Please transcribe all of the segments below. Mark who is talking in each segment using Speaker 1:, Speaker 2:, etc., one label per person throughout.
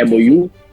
Speaker 1: MOU,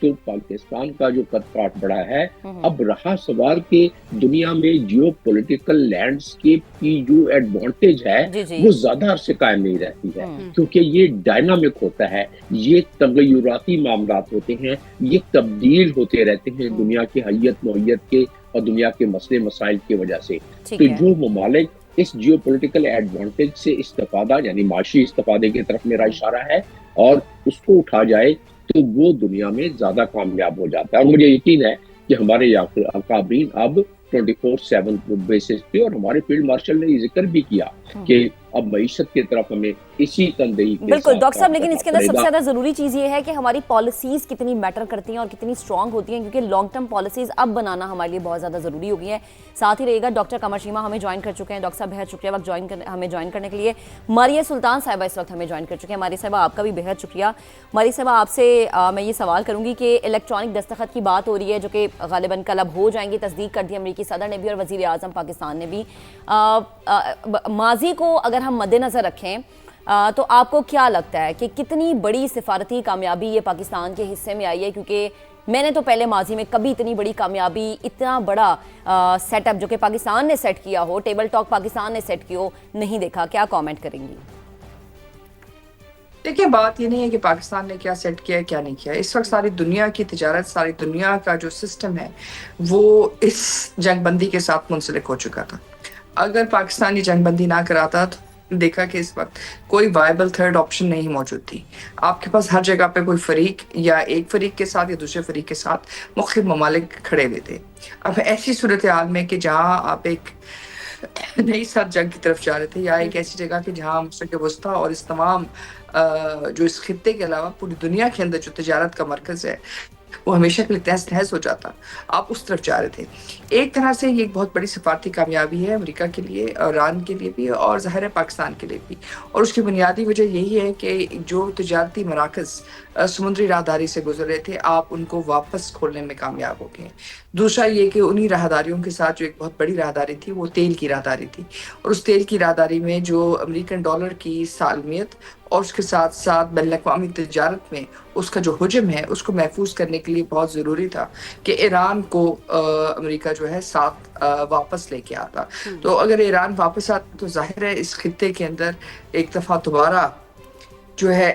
Speaker 1: تو پاکستان کا جو قد کاٹ بڑا ہے، اب رہا سوال کہ دنیا میں جیو پولیٹیکل لینڈسکیپ کی جو ایڈوانٹیج ہے وہ زیادہ عرصے قائم نہیں رہتی ہے، کیونکہ یہ ڈائنامک ہوتا ہے، یہ تغیراتی معاملات ہوتے ہیں، یہ تبدیل ہوتے رہتے ہیں دنیا کی حیت نوعیت کے اور دنیا کے مسئلے مسائل کی وجہ سے۔ تو جو ممالک اس جیو پولیٹیکل ایڈوانٹیج سے استفادہ یعنی معاشی استفادے کی طرف میرا اشارہ ہے اور اس کو اٹھا جائے تو وہ دنیا میں زیادہ کامیاب ہو جاتا ہے، اور مجھے یقین ہے کہ ہمارے اکابرین اب 24/7 بیسس پہ، اور ہمارے فیلڈ مارشل نے یہ ذکر بھی کیا کہ اب معیشت کی طرف ہمیں اسی تندہی کے
Speaker 2: بالکل ڈاکٹر صاحب، لیکن اس کے اندر سب سے زیادہ ضروری چیز یہ ہے کہ ہماری پالیسیز کتنی میٹر کرتی ہیں اور کتنی سٹرونگ ہوتی ہیں، کیونکہ لانگ ٹرم پالیسیز اب بنانا ہمارے لیے بہت زیادہ ضروری ہو گئی ہے۔ ساتھ ہی رہے گا ڈاکٹر قمر شیما ہمیں جوائن کر چکے ہیں۔ ڈاکٹر صاحب بہت شکریہ وقت ہمیں جوائن کرنے کے لیے۔ ماریہ سلطان صاحبہ اس وقت ہمیں جوائن کر چکے ہیں۔ ماریہ صاحبہ آپ کا بھی بہت شکریہ۔ ماریہ صاحبہ آپ سے میں یہ سوال کروں گی کہ الیکٹرانک دستخط کی بات ہو رہی ہے جو کہ غالباً کل اب ہو جائیں گی، تصدیق کر دی امریکی صدر نے بھی اور وزیر اعظم پاکستان نے بھی۔ ماضی کو اگر ہم مد نظر رکھیں تو آپ کو کیا لگتا ہے کہ کتنی بڑی سفارتی کامیابی یہ پاکستان کے حصے میں آئی ہے؟ کیونکہ میں نے تو پہلے ماضی میں کبھی اتنی بڑی کامیابی، اتنا بڑا سیٹ اپ جو کہ پاکستان نے سیٹ کیا ہو، ٹیبل ٹاک پاکستان نے سیٹ کی ہو، نہیں دیکھا۔ کیا کامنٹ کریں گی؟
Speaker 3: دیکھیں، بات یہ نہیں ہے کہ پاکستان نے کیا سیٹ کیا ہے کیا نہیں کیا ہے۔ اس وقت ساری دنیا کی تجارت، ساری دنیا کا جو سسٹم ہے وہ اس جنگ بندی کے ساتھ منسلک ہو چکا تھا۔ اگر پاکستان یہ جنگ بندی نہ کراتا تو دیکھا کہ اس وقت کوئی وائبل تھرڈ آپشن نہیں موجود تھی۔ آپ کے پاس ہر جگہ پہ کوئی فریق یا ایک فریق کے ساتھ یا دوسرے فریق کے ساتھ مختلف ممالک کھڑے ہوئے تھے۔ اب ایسی صورتحال میں کہ جہاں آپ ایک نئی ساتھ جنگ کی طرف جا رہے تھے، یا ایک ایسی جگہ کہ جہاں مشرق وسطیٰ اور اس تمام جو اس خطے کے علاوہ پوری دنیا کے اندر جو تجارت کا مرکز ہے وہ ہمیشہ کے لیے تہس نہس ہو جاتا، آپ اس طرف جا رہے تھے۔ ایک طرح سے یہ ایک بہت بڑی سفارتی کامیابی ہے امریکہ کے لیے، ایران کے لیے بھی، اور ظاہر ہے پاکستان کے لیے بھی، اور اس کی بنیادی وجہ یہی ہے کہ جو تجارتی مراکز سمندری راہداری سے گزر رہے تھے آپ ان کو واپس کھولنے میں کامیاب ہو گئے۔ دوسرا یہ کہ انہی راہداریوں کے ساتھ جو ایک بہت بڑی راہداری تھی وہ تیل کی راہداری تھی، اور اس تیل کی راہداری میں جو امریکن ڈالر کی سالمیت اور اس کے ساتھ ساتھ بین الاقوامی تجارت میں اس کا جو حجم ہے اس کو محفوظ کرنے کے لیے بہت ضروری تھا کہ ایران کو امریکہ جو ہے ساتھ واپس لے کے آتا۔ تو اگر ایران واپس آتا تو ظاہر ہے اس خطے کے اندر ایک دفعہ دوبارہ جو ہے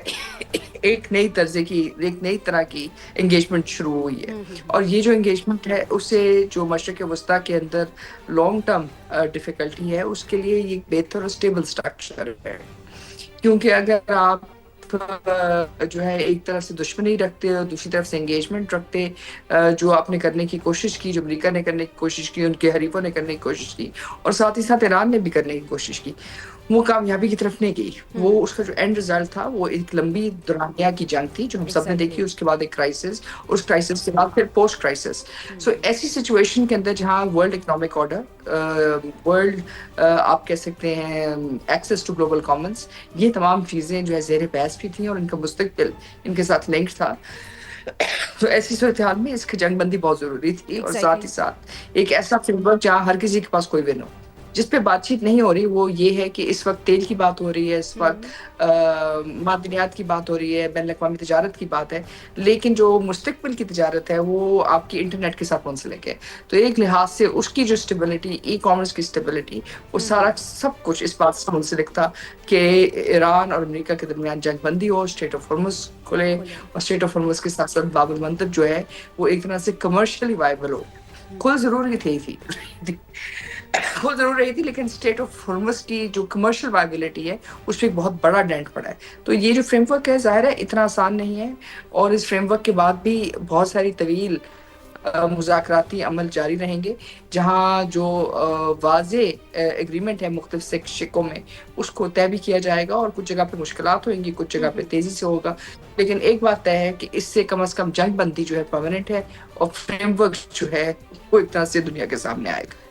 Speaker 3: ایک نئی طرح کی انگیجمنٹ شروع ہوئی ہے، اور یہ جو انگیجمنٹ ہے اسے جو مشرق وسطیٰ کے اندر لانگ ٹرم ڈیفیکلٹی ہے اس کے لیے یہ بہتر اور سٹیبل سٹرکچر ہے، کیونکہ اگر آپ جو ہے ایک طرف سے دشمنی رکھتے اور دوسری طرف سے انگیجمنٹ رکھتے، جو آپ نے کرنے کی کوشش کی، جو امریکہ نے کرنے کی کوشش کی، ان کے حریفوں نے کرنے کی کوشش کی، اور ساتھ ہی ساتھ ایران نے بھی کرنے کی کوشش کی، وہ کامیابی کی طرف نہیں گئی۔ وہ اس کا جو اینڈ رزلٹ تھا وہ ایک لمبی دورانیہ کی جنگ تھی جو ہم سب نے دیکھی، اس کے بعد ایک کرائسس، اس کرائسس کے بعد پھر پوسٹ کرائسس۔ سو ایسی سچویشن کے اندر جہاں ورلڈ اکنامک آرڈر، ورلڈ آپ کہہ سکتے ہیں ایکسیس ٹو گلوبل کامنس، یہ تمام چیزیں جو ہے زیر بحث بھی تھیں اور ان کا مستقبل ان کے ساتھ لنکڈ تھا۔ تو ایسی صورتحال میں اس کی جنگ بندی بہت ضروری تھی، اور ساتھ ہی ساتھ ایک ایسا فریم ورک جہاں ہر کسی کے پاس کوئی ون ہو۔ جس پہ بات چیت نہیں ہو رہی وہ یہ ہے کہ اس وقت تیل کی بات ہو رہی ہے، اس وقت معدنیات کی بات ہو رہی ہے، بین الاقوامی تجارت کی بات ہے، لیکن جو مستقبل کی تجارت ہے وہ آپ کی انٹرنیٹ کے ساتھ منسلک ہے۔ تو ایک لحاظ سے اس کی جو اسٹیبلٹی، ای کامرس کی اسٹیبلٹی، وہ سارا سب کچھ اس بات سے منسلک تھا کہ ایران اور امریکہ کے درمیان جنگ بندی ہو، اسٹریٹ آف ہارمز کھلے، اور اسٹریٹ آف ہارمز کے ساتھ ساتھ باب المندب جو ہے وہ ایک طرح سے کمرشلی وائبل ہو۔ کھل ضرور رہی تھی لیکن اسٹیٹ آف ہارمز کی جو کمرشل وائبلٹی ہے اس پہ ایک بہت بڑا ڈینٹ پڑا ہے۔ تو یہ جو فریم ورک ہے ظاہر ہے اتنا آسان نہیں ہے، اور اس فریم ورک کے بعد بھی بہت ساری طویل مذاکراتی عمل جاری رہیں گے، جہاں جو واضح ایگریمنٹ ہے مختلف شقوں میں اس کو طے بھی کیا جائے گا، اور کچھ جگہ پہ مشکلات ہوئیں گی، کچھ جگہ پہ تیزی سے ہوگا، لیکن ایک بات طے ہے کہ اس سے کم از کم جنگ بندی جو ہے پرماننٹ ہے، اور فریم ورک جو ہے وہ ایک طرح سے دنیا کے سامنے آئے گا۔